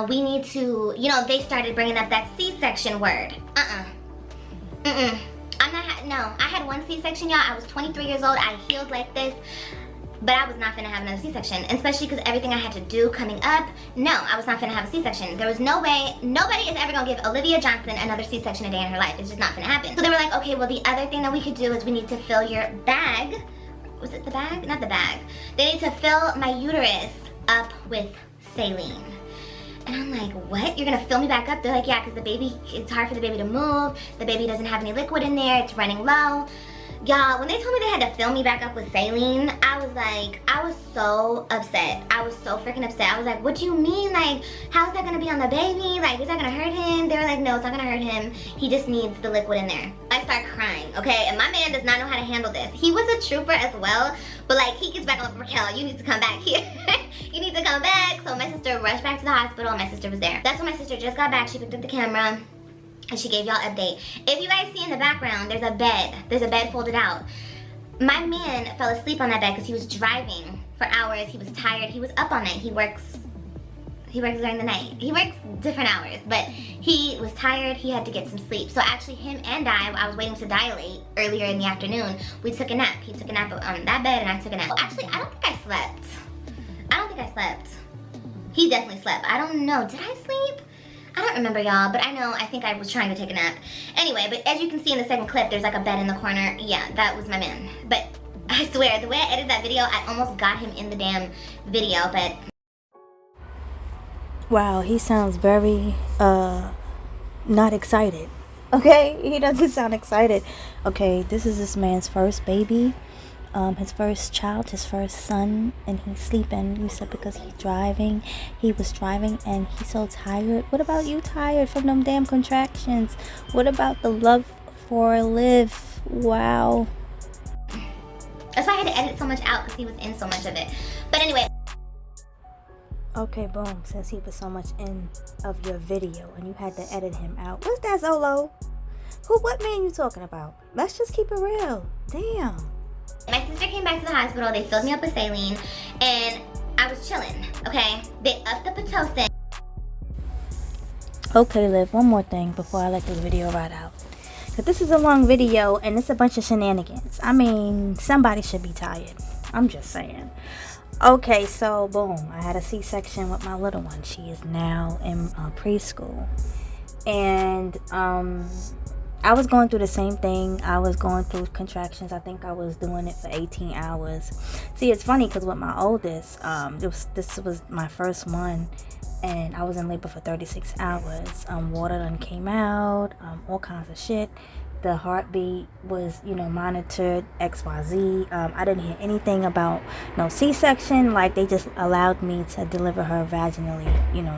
We need to, you know, they started bringing up that C-section word. I'm not, no, I had 1 C-section, y'all. I was 23 years old. I healed like this. But I was not gonna have another C-section, especially because everything I had to do coming up. No, I was not gonna have a C-section. There was no way, nobody is ever gonna give Olivia Johnson another C-section a day in her life. It's just not gonna happen. So they were like, okay, well the other thing that we could do is we need to fill your bag. Was it the bag? Not the bag. They need to fill my uterus up with saline. And I'm like, what? You're gonna fill me back up? They're like, yeah, because the baby, it's hard for the baby to move. The baby doesn't have any liquid in there. It's running low. Y'all, when they told me they had to fill me back up with saline, I was like, I was so upset. I was so freaking upset. I was like, what do you mean? Like, how's that gonna be on the baby? Like, is that gonna hurt him? They were like, no, it's not gonna hurt him. He just needs the liquid in there. I start crying, okay? And my man does not know how to handle this. He was a trooper as well, but like, he gets back on, Raquel, you need to come back here. You need to come back. So my sister rushed back to the hospital and my sister was there. That's when my sister just got back. She picked up the camera and she gave y'all an update. If you guys see in the background, there's a bed. There's a bed folded out. My man fell asleep on that bed because he was driving for hours. He was tired. He was up all night. He works during the night. He works different hours, but he was tired. He had to get some sleep. So actually him and I was waiting to dilate earlier in the afternoon. We took a nap. He took a nap on that bed and I took a nap. Actually, I don't think I slept. I don't think I slept. He definitely slept. I don't know. Did I sleep? I don't remember, y'all, but I think I was trying to take a nap. Anyway, but as you can see in the second clip, there's like a bed in the corner. Yeah, that was my man. But I swear, the way I edited that video, I almost got him in the damn video, but... Wow, he sounds very, not excited. Okay, he doesn't sound excited. Okay, this is this man's first baby. His first child, his first son, and he's sleeping. You said because he was driving and he's so tired. What about you tired from them damn contractions? What about the love for Liv? Wow. That's why I had to edit so much out, because he was in so much of it. But anyway. Okay, boom, since he was so much in of your video and you had to edit him out. What's that, Zolo? What man you talking about? Let's just keep it real. Damn. My sister came back to the hospital, they filled me up with saline, and I was chilling, okay? They upped the Pitocin. Okay, Liv, one more thing before I let this video ride out. Because this is a long video and it's a bunch of shenanigans. I mean, somebody should be tired. I'm just saying. Okay, so boom, I had a C-section with my little one. She is now in preschool. And I was going through the same thing. I was going through contractions. I think I was doing it for 18 hours. See, it's funny because with my oldest, this was my first one, and I was in labor for 36 hours. Water done came out, all kinds of shit. The heartbeat was, monitored, XYZ. I didn't hear anything about no C-section. Like, they just allowed me to deliver her vaginally,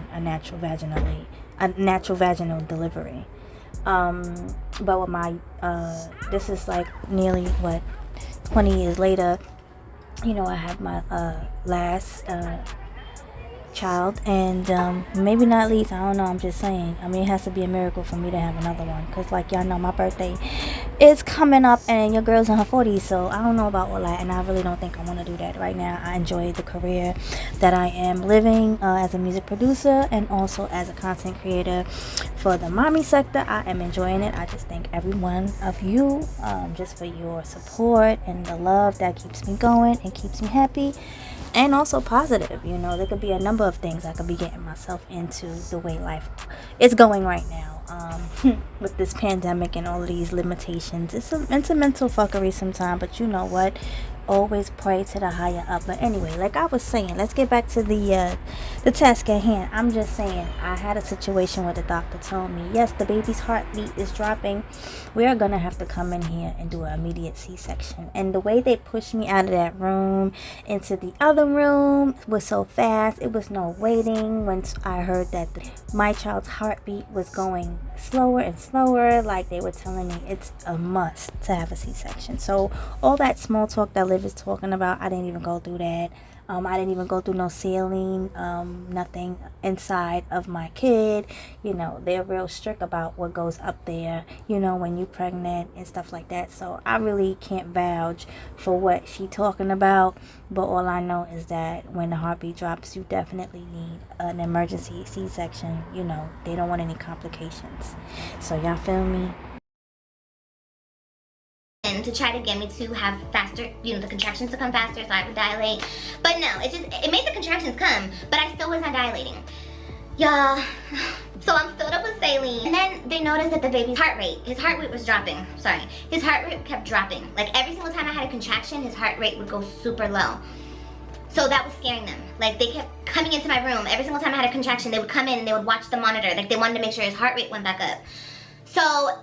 a natural vaginal delivery. But with my, this is like nearly 20 years later, I had my, last, child, and maybe not least, I don't know, I'm just saying, I mean, it has to be a miracle for me to have another one, because like y'all know, my birthday is coming up and your girl's in her 40s, so I don't know about all that, and I really don't think I want to do that right now. I enjoy the career that I am living as a music producer and also as a content creator for the mommy sector. I am enjoying it. I just thank every one of you just for your support and the love that keeps me going and keeps me happy. And also positive, there could be a number of things I could be getting myself into the way life is going right now. With this pandemic and all of these limitations. It's a mental fuckery sometimes, but you know what? Always pray to the higher up. But anyway, like I was saying, let's get back to the task at hand. I'm just saying, I had a situation where the doctor told me, yes, the baby's heartbeat is dropping. We are going to have to come in here and do an immediate C-section. And the way they pushed me out of that room into the other room was so fast. It was no waiting. Once I heard that my child's heartbeat was going slower and slower, like they were telling me it's a must to have a C-section. So all that small talk that Liv is talking about, I didn't even go through that. I didn't even go through no saline, nothing inside of my kid. They're real strict about what goes up there, when you're pregnant and stuff like that. So I really can't vouch for what she talking about. But all I know is that when the heartbeat drops, you definitely need an emergency C-section. They don't want any complications. So y'all feel me? To try to get me to have faster, the contractions to come faster so I would dilate. But no, it made the contractions come, but I still was not dilating. Y'all, so I'm filled up with saline. And then they noticed that the baby's his heart rate was dropping. Sorry, his heart rate kept dropping. Like every single time I had a contraction, his heart rate would go super low. So that was scaring them. Like they kept coming into my room. Every single time I had a contraction, they would come in and they would watch the monitor. Like they wanted to make sure his heart rate went back up. So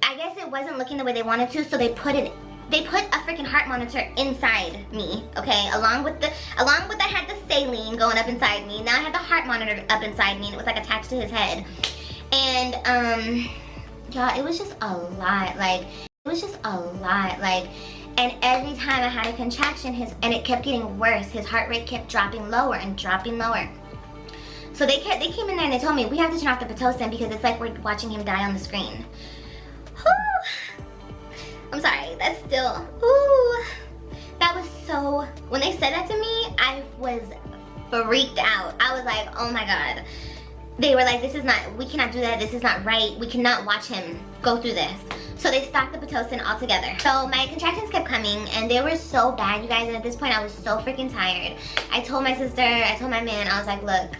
I guess it wasn't looking the way they wanted to, so they put a freaking heart monitor inside me, okay? Along with I had the saline going up inside me. Now I had the heart monitor up inside me, and it was like attached to his head. And y'all, it was just a lot. And every time I had a contraction, and it kept getting worse. His heart rate kept dropping lower and dropping lower. So they came in there and they told me, we have to turn off the Pitocin because it's like we're watching him die on the screen. I'm sorry, that's still, that was so, when they said that to me, I was freaked out. I was like, oh my God. They were like, we cannot do that, this is not right, we cannot watch him go through this. So they stopped the Pitocin altogether. So my contractions kept coming and they were so bad, you guys, and at this point I was so freaking tired. I told my sister, I told my man, I was like, look,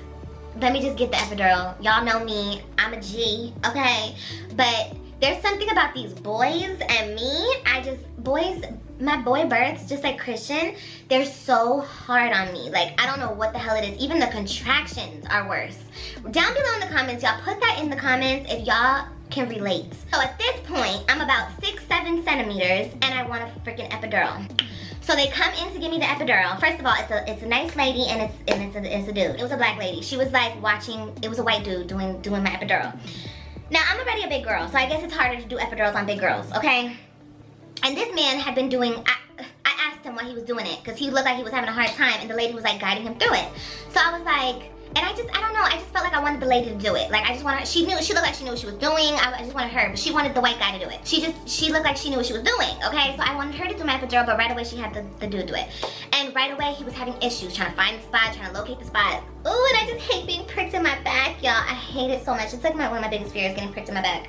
let me just get the epidural. Y'all know me, I'm a G, okay? But there's something about these boys and me, my boy births, just like Christian, they're so hard on me. Like, I don't know what the hell it is. Even the contractions are worse. Down below in the comments, y'all put that in the comments if y'all can relate. So at this point, I'm about 6-7 centimeters and I want a freaking epidural. So they come in to give me the epidural. First of all, it's a nice lady and it's a dude. It was a black lady. She was like watching, it was a white dude doing my epidural. Now I'm already a big girl, so I guess it's harder to do epidurals on big girls, okay? And this man had been doing, I asked him why he was doing it, because he looked like he was having a hard time, and the lady was like guiding him through it. So I was like, and I don't know, I just felt like I wanted the lady to do it. Like, I just wanted, she looked like she knew what she was doing. I just wanted her, but she wanted the white guy to do it. She looked like she knew what she was doing, okay? So I wanted her to do my epidural, but right away she had the dude do it. And right away he was having issues trying to find the spot, trying to locate the spot. Ooh, and I just hate being pricked in my back, y'all. I hate it so much. It's like one of my biggest fears, getting pricked in my back.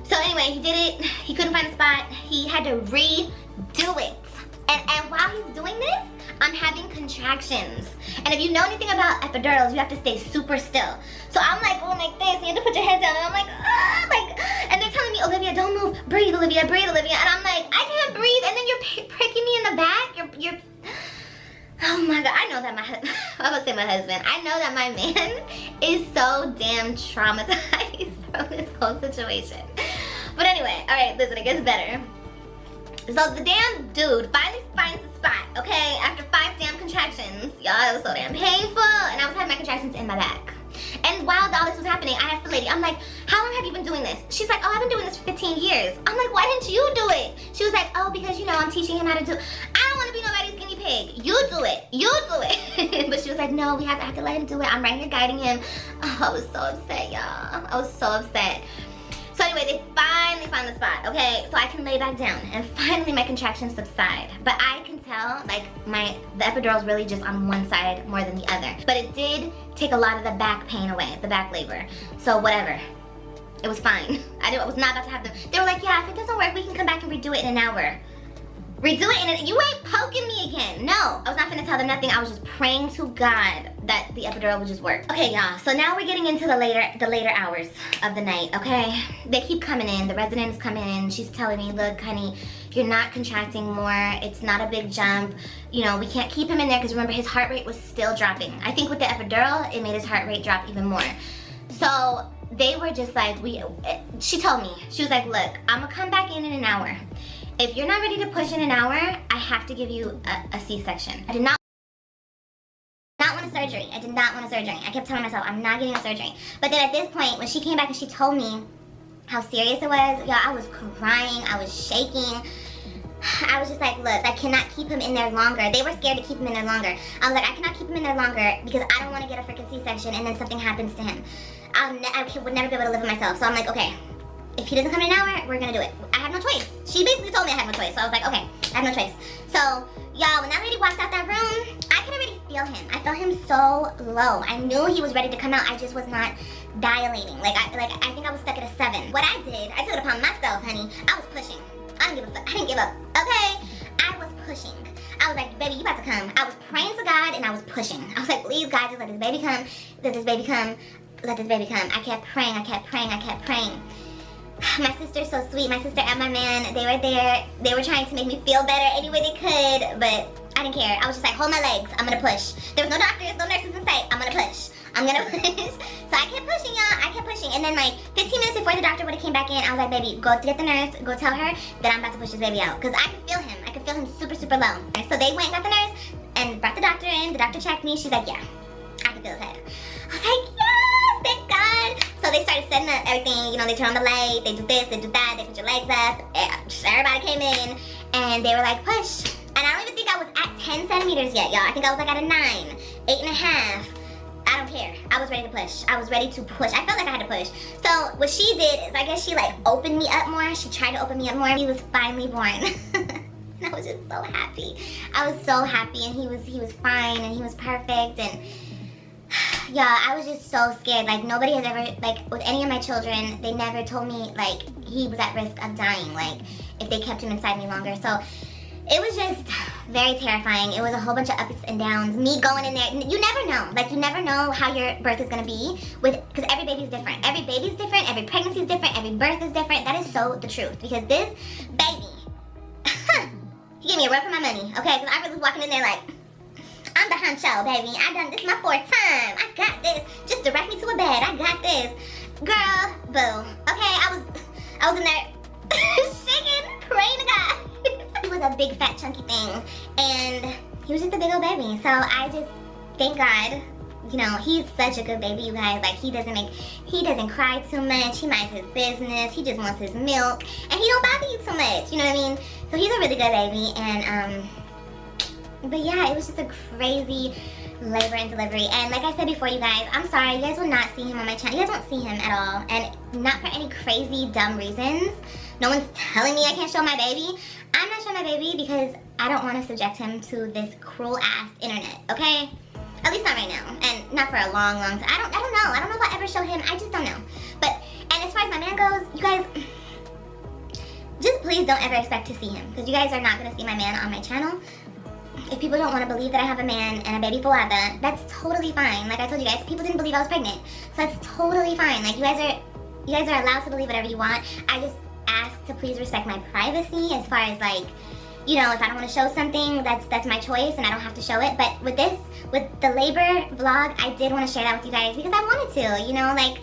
So anyway, he did it. He couldn't find the spot. He had to redo it. And while he's doing this, I'm having contractions. And if you know anything about epidurals, you have to stay super still. So I'm like going like this, you have to put your head down, and I'm like, and they're telling me, Olivia, don't move, breathe, Olivia, breathe, Olivia. And I'm like, I can't breathe, and then you're pricking me in the back, you're oh my God, I know that I was gonna say my husband, I know that my man is so damn traumatized from this whole situation. But anyway, all right, listen, it gets better. So the damn dude finally finds the spot, okay? After 5 damn contractions. Y'all, it was so damn painful. And I was having my contractions in my back. And while all this was happening, I asked the lady, I'm like, how long have you been doing this? She's like, oh, I've been doing this for 15 years. I'm like, why didn't you do it? She was like, oh, because, you know, I'm teaching him how to do it. I don't want to be nobody's guinea pig. You do it. You do it. But she was like, no, we have to let him do it. I'm right here guiding him. Oh, I was so upset, y'all. I was so upset. So anyway, they finally found the spot, okay? So I can lay back down, and finally my contractions subside. But I can tell, like, the epidural's really just on one side more than the other. But it did take a lot of the back pain away, the back labor. So whatever, it was fine. I was not about to have them. They were like, yeah, if it doesn't work, we can come back and redo it in an hour. Redo it in you ain't poking me again. No, I was not gonna tell them nothing. I was just praying to God that the epidural would just work. Okay, y'all, so now we're getting into the later hours of the night, okay? They keep coming in, the resident is coming in. She's telling me, look, honey, you're not contracting more. It's not a big jump. You know, we can't keep him in there because remember, his heart rate was still dropping. I think with the epidural, it made his heart rate drop even more. So they were just like, she told me, she was like, look, I'm gonna come back in an hour. If you're not ready to push in an hour, I have to give you a C-section. I did not want a surgery. I did not want a surgery. I kept telling myself, I'm not getting a surgery. But then at this point, when she came back and she told me how serious it was, y'all, I was crying, I was shaking. I was just like, look, I cannot keep him in there longer. They were scared to keep him in there longer. I was like, I cannot keep him in there longer because I don't want to get a freaking C-section and then something happens to him. I would never be able to live with myself. So I'm like, okay, if he doesn't come in an hour, we're gonna do it. I have no choice. She basically told me I had no choice. So I was like, okay, I have no choice. So, y'all, when that lady walked out that room, I could already feel him. I felt him so low. I knew he was ready to come out. I just was not dilating. I think I was stuck at a 7. What I did, I took it upon myself, honey. I was pushing. I didn't give up. Okay? I was pushing. I was like, baby, you about to come. I was praying to God and I was pushing. I was like, please, God, just let this baby come. Let this baby come. Let this baby come. I kept praying. I kept praying. I kept praying. My sister's so sweet. My sister and my man, they were there. They were trying to make me feel better any way they could, but I didn't care. I was just like, hold my legs. I'm gonna push. There was no doctors, no nurses in sight. I'm gonna push. I'm gonna push. So I kept pushing, y'all. I kept pushing. And then like 15 minutes before the doctor would have came back in, I was like, baby, go get the nurse. Go tell her that I'm about to push this baby out. Because I could feel him. I could feel him super, super low. So they went and got the nurse and brought the doctor in. The doctor checked me. She's like, yeah, I can feel his head. I was like, yes, thank God. So they started setting up everything, you know, they turn on the light, they do this, they do that, they put your legs up. Everybody came in and they were like, push. And I don't even think I was at 10 centimeters yet, y'all. I think I was like at a 9, 8.5. I don't care. I was ready to push. I was ready to push. I felt like I had to push. So what she did is I guess she like opened me up more. She tried to open me up more. He was finally born. And I was just so happy. I was so happy and he was fine and he was perfect and yeah, I was just so scared. Like nobody has ever, like with any of my children, they never told me like he was at risk of dying, like if they kept him inside me longer. So it was just very terrifying. It was a whole bunch of ups and downs. Me going in there, you never know. Like, you never know how your birth is gonna be because every baby's different. Every baby's different, every pregnancy is different, every birth is different. That is so the truth. Because this baby, he gave me a run for my money, okay? Because I was walking in there like, I'm the honcho, baby. This is my 4th time. I got this. Just direct me to a bed. I got this. Girl, boo. Okay, I was in there shaking, praying to God. He was a big fat chunky thing, and he was just a big old baby. So I just thank God. You know, he's such a good baby, you guys. Like, he doesn't cry too much. He minds his business. He just wants his milk, and he don't bother you too much. You know what I mean? So he's a really good baby, and but yeah, it was just a crazy labor and delivery. And like I said before, you guys, I'm sorry, you guys will not see him on my channel. You guys won't see him at all, and not for any crazy dumb reasons. No one's telling me I can't show my baby. I'm not showing my baby because I don't want to subject him to this cruel ass internet, okay? At least not right now, and not for a long time. I don't know. I don't know if I'll ever show him. I just don't know. But, and as far as my man goes, you guys, just please don't ever expect to see him, because you guys are not going to see my man on my channel. If people don't want to believe that I have a man and a baby Falada, that's totally fine. Like I told you guys, people didn't believe I was pregnant, so that's totally fine. Like, you guys are allowed to believe whatever you want. I just ask to please respect my privacy as far as, like, you know, if I don't want to show something, that's my choice and I don't have to show it. But with the labor vlog, I did want to share that with you guys because I wanted to, you know, like,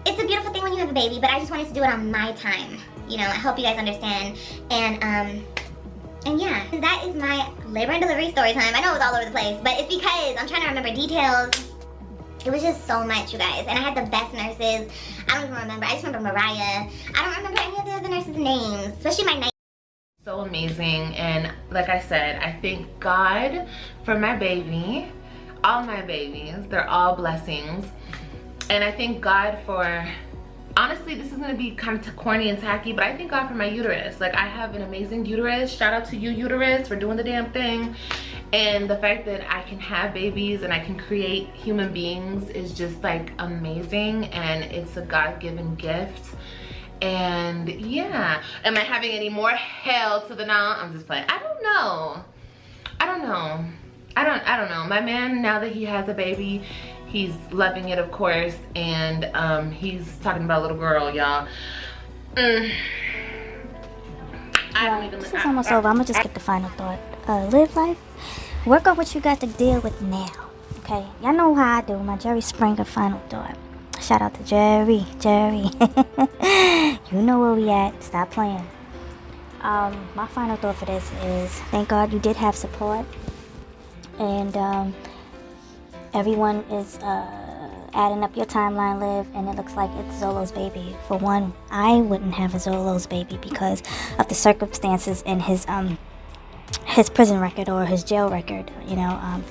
it's a beautiful thing when you have a baby, but I just wanted to do it on my time. You know, I hope you guys understand. And yeah, that is my labor and delivery story time. I know it was all over the place, but it's because I'm trying to remember details. It was just so much, you guys. And I had the best nurses. I don't even remember. I just remember Mariah. I don't remember any of the other nurses' names, especially my night. So amazing. And like I said, I thank God for my baby, all my babies. They're all blessings. And I thank God for, honestly, this is gonna be kind of corny and tacky, but I thank God for my uterus. Like, I have an amazing uterus. Shout out to you, uterus, for doing the damn thing. And the fact that I can have babies and I can create human beings is just, like, amazing. And it's a God-given gift. And yeah, am I having any more hell to the no? I'm just playing. I don't know. I don't know. My man, now that he has a baby, he's loving it, of course, and he's talking about a little girl, y'all. I don't even. This is almost over. I'm gonna just get the final thought. Live life. Work on what you got to deal with now. Okay, y'all know how I do. My Jerry Springer final thought. Shout out to Jerry. You know where we at. Stop playing. My final thought for this is, thank God you did have support, and everyone is adding up your timeline, Liv, and it looks like it's Zolo's baby. For one, I wouldn't have a Zolo's baby because of the circumstances in his prison record or his jail record. You know,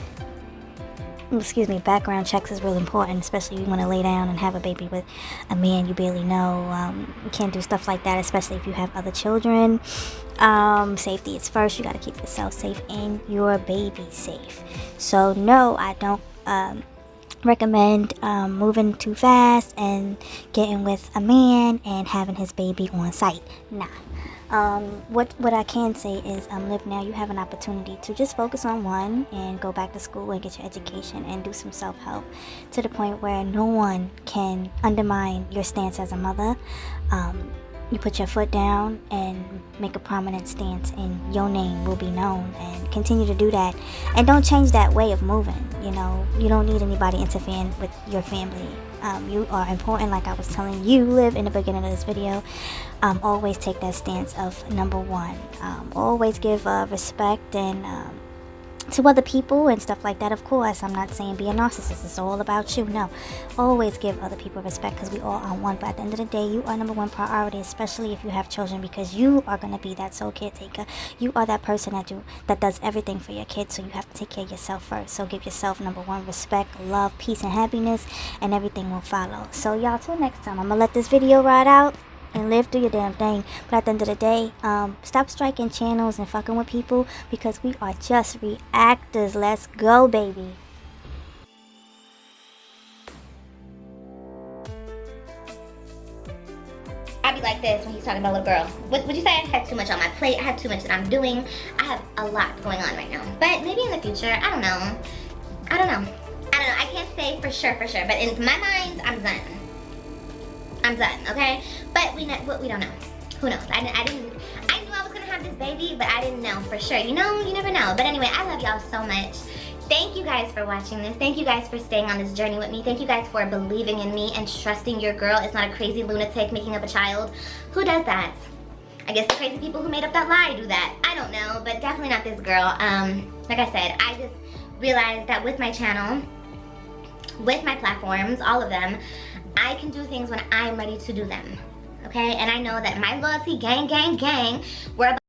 excuse me, background checks is real important, especially if you want to lay down and have a baby with a man you barely know. You can't do stuff like that, especially if you have other children. Safety is first. You got to keep yourself safe and your baby safe. So no, I don't recommend moving too fast and getting with a man and having his baby on site. Nah. What I can say is, Liv, now you have an opportunity to just focus on one and go back to school and get your education and do some self-help to the point where no one can undermine your stance as a mother. You put your foot down and make a prominent stance, and your name will be known, and continue to do that. And don't change that way of moving. You know, you don't need anybody interfering with your family. You are important, like I was telling you, Liv, in the beginning of this video. Always take that stance of number one. Always give respect and to other people and stuff like that. Of course, I'm not saying be a narcissist. It's all about you. No, always give other people respect, because we all are one. But at the end of the day, you are number one priority, especially if you have children, because you are going to be that sole caretaker. You are that person that does everything for your kids, so you have to take care of yourself first. So give yourself number one, respect, love, peace, and happiness, and everything will follow. So y'all, till next time, I'm going to let this video ride out and live, do your damn thing. But at the end of the day, stop striking channels and fucking with people, because we are just reactors. Let's go, baby. I be like this when he's talking about a little girl. Would you say I had too much on my plate? I have too much that I'm doing. I have a lot going on right now. But maybe in the future, I don't know. I can't say for sure. But in my mind, I'm done. Okay? But we don't know. Who knows? I knew I was gonna have this baby, but I didn't know for sure. You know, you never know. But anyway, I love y'all so much. Thank you guys for watching this. Thank you guys for staying on this journey with me. Thank you guys for believing in me and trusting your girl is not a crazy lunatic making up a child. Who does that? I guess the crazy people who made up that lie do that. I don't know, but definitely not this girl. Like I said, I just realized that with my channel, with my platforms, all of them, I can do things when I'm ready to do them. Okay? And I know that my loyalty gang, we're about